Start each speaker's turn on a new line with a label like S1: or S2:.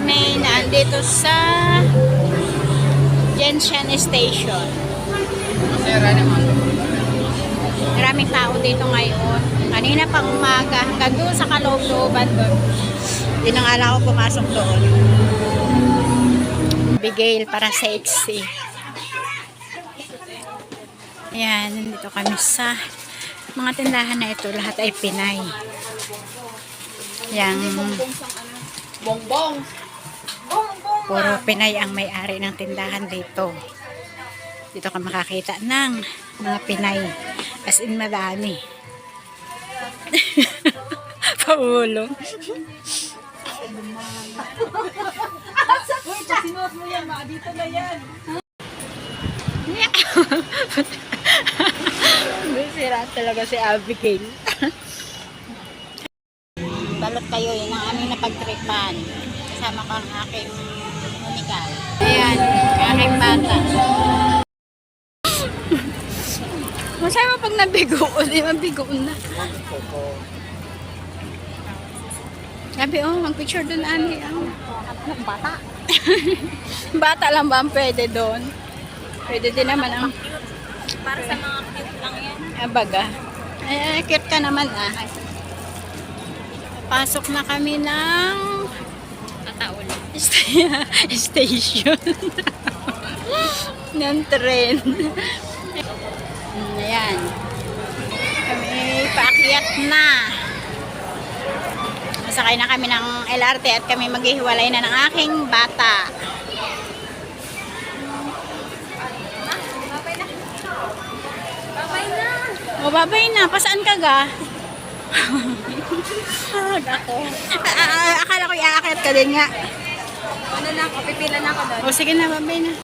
S1: kami naandito sa Gentian Station. Maraming tao dito ngayon. Kanina pang umaga hanggang doon sa kaloob-looban doon. Hindi na nga lang ako pumasok doon. Bigay para sa XC. Ayan, nandito kami sa mga tindahan na ito. Lahat ay Pinay. Yang
S2: Bongbong.
S1: puro Pinay ang may-ari ng tindahan dito. Dito ka makakita ng mga Pinay. As in madami. Paulo.
S2: Uy, pasinuot mo yan, ma. Dito na yan.
S1: Sira talaga si Abigail. Balot kayo, yun ang aming napagtripan. Kasama ko ang aking Monica. Ayan, aking bata. Masaya mo pag nabigoon, di mabigoon na. Sabi, oh, mag-picture doon, Ani. Oh.
S2: Bata.
S1: Bata lang ba ang pwede doon? Pwede din naman ang...
S2: Para sa mga cute lang yan.
S1: Abaga. Ay, cute ka naman ah. Pasok na kami ng...
S2: Tataon.
S1: Station. ng tren. Ayan. Kami paakyat na. Masakay na kami ng LRT at kami maghihiwalay na ng aking bata.
S2: Babay na.
S1: O, babay na. Pasaan ka ga?
S2: Ako.
S1: Akala ko iaakit ka din nga.
S2: Ano na ako, pipila na ako doon.
S1: O, sige na, babay na.